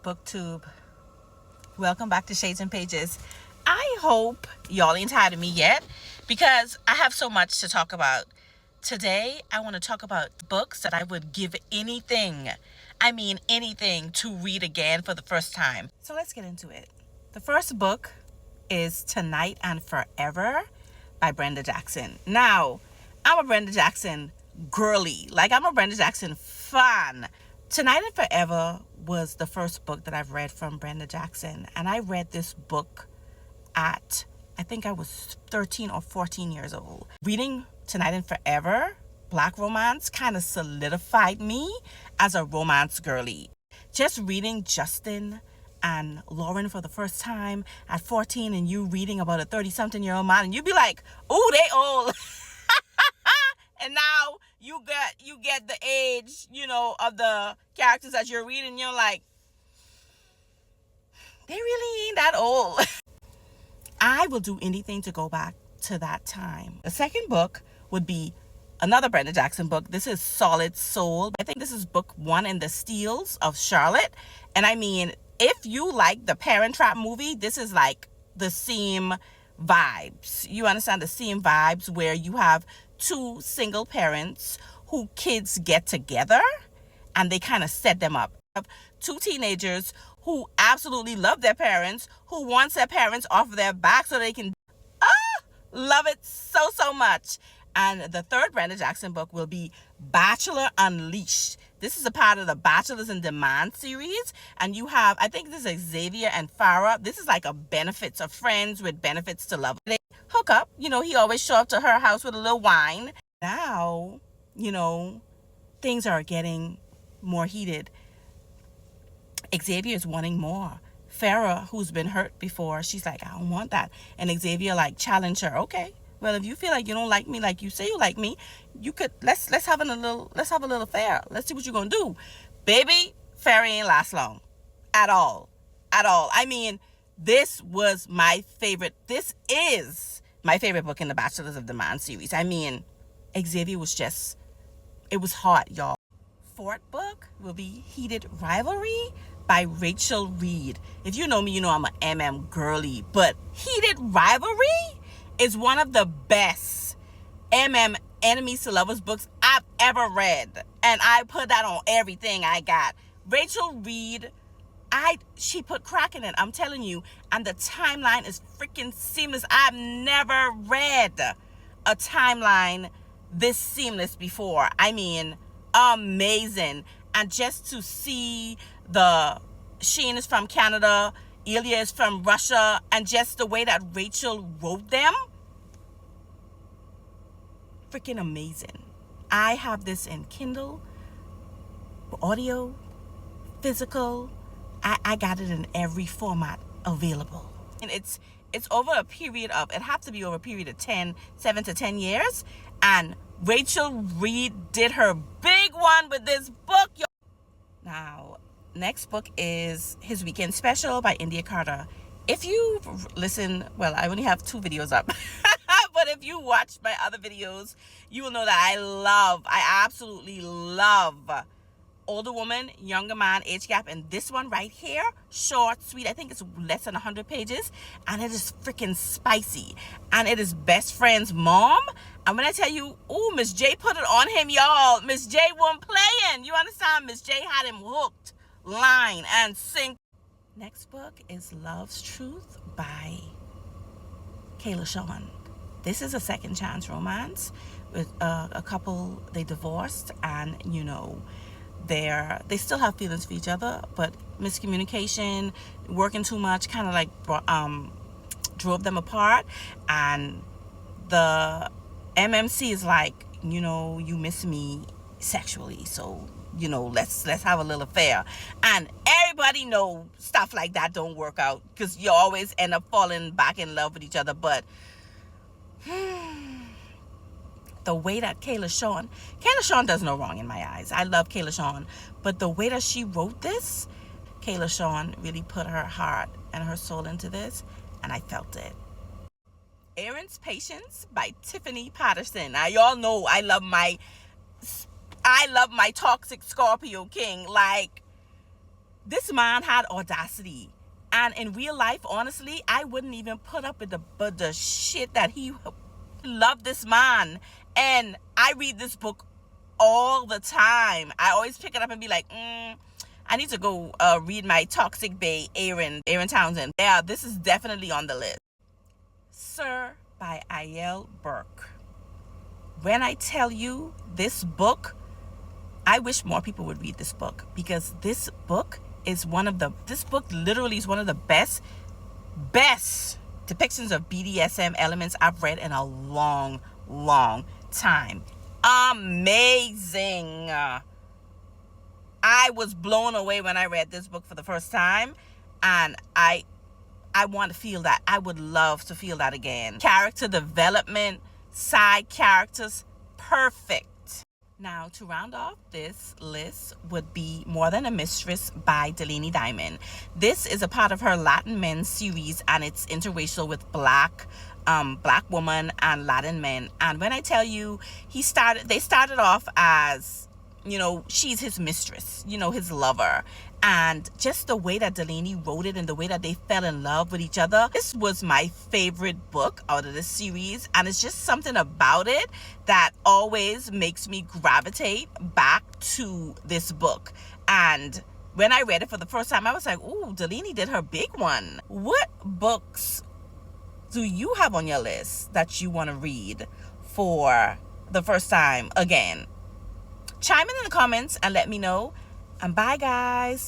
Booktube. Welcome back to Shades and Pages. I hope y'all ain't tired of me yet because I have so much to talk about. Today, I want to talk about books that I would give anything, anything, to read again for the first time. So let's get into it. The first book is Tonight and Forever by Brenda Jackson. Now, I'm a Brenda Jackson girly. I'm a Brenda Jackson fan. Tonight and Forever was the first book that I've read from Brenda Jackson. And I read this book at, I think I was 13 or 14 years old. Reading Tonight and Forever, Black romance, kind of solidified me as a romance girly. Just reading Justin and Lauren for the first time at 14 and you reading about a 30-something-year-old man and you'd be like, oh, they old. And now you get the age, of the characters that you're reading. You're like, they really ain't that old. I will do anything to go back to that time. The second book would be another Brenda Jackson book. This is Solid Soul. I think this is book 1 in the Steals of Charlotte. And if you like the Parent Trap movie, this is like the same vibes. You understand the same vibes where you have two single parents who kids get together and they kind of set them up. Two teenagers who absolutely love their parents, who wants their parents off their back so they can love it so much. And the third Brenda Jackson book will be Bachelor Unleashed. This is a part of the Bachelors in Demand series. And you have, I think this is Xavier and Farrah. This is like a benefits of friends with benefits to love. They hook up. He always show up to her house with a little wine. Now, things are getting more heated. Xavier is wanting more. Farrah, who's been hurt before, she's like, I don't want that. And Xavier challenge her. Okay, well, if you feel like you don't like me like you say you like me, you could let's have a little affair. Let's see what you're gonna do. Baby, Farrah ain't last long. At all. This was my favorite. This is my favorite book in the Bachelors of Demand series. Xavier was it was hot, y'all. Fourth book will be Heated Rivalry by Rachel Reed. If you know me, you know I'm a MM girly, but Heated Rivalry is one of the best MM enemies to lovers books I've ever read. And I put that on everything I got. Rachel Reed, she put crack in it, I'm telling you. And the timeline is freaking seamless. I've never read a timeline this seamless before. Amazing. And just to see Sheen is from Canada, Ilya is from Russia, and just the way that Rachel wrote them, freaking amazing. I have this in Kindle, audio, physical. I got it in every format available. And it's over a period of, it has to be over a period of 7 to 10 years. And Rachel Reed did her big one with this book. Now, next book is His Weekend Special by India Carter. If you listen, well, I only have 2 videos up. But if you watch my other videos, you will know that I absolutely love older woman, younger man, age gap. And this one right here, short, sweet. I think it's less than 100 pages. And it is freaking spicy. And it is best friend's mom. And when I tell you, Miss J put it on him, y'all. Miss J wasn't playing. You understand? Miss J had him hooked, line, and sink. Next book is Love's Truth by Kayla Shawn. This is a second chance romance with a couple. They divorced, and they still have feelings for each other, but miscommunication, working too much, kind of drove them apart. And the MMC is like, you miss me sexually, so let's have a little affair. And everybody know stuff like that don't work out because you always end up falling back in love with each other. But the way that Kayla Shawn does no wrong in my eyes. I love Kayla Shawn, but the way that she wrote this, Kayla Shawn really put her heart and her soul into this, and I felt it. Aaron's Patience by Tiffany Patterson. Now, y'all know I love my toxic Scorpio king. This man had audacity. And in real life, honestly, I wouldn't even put up with the shit that he loved this man. And I read this book all the time. I always pick it up and be like, I need to go read my Toxic Bay, Aaron Townsend. Yeah, this is definitely on the list. Sir by Ayel Burke. When I tell you this book, I wish more people would read this book, because this book literally is one of the best depictions of BDSM elements I've read in a long time. Amazing. I was blown away when I read this book for the first time, and I want to feel that. I would love to feel that again. Character development, side characters, perfect. Now, to round off this list would be More Than a Mistress by Delaney Diamond. This is a part of her Latin Men series, and it's interracial with black woman and Latin men. And when I tell you, they started off as, she's his mistress, his lover. And just the way that Delaney wrote it and the way that they fell in love with each other, this was my favorite book out of the series. And it's just something about it that always makes me gravitate back to this book. And when I read it for the first time, I was like, ooh, Delaney did her big one. What books do you have on your list that you want to read for the first time again? Chime in the comments and let me know. And bye, guys.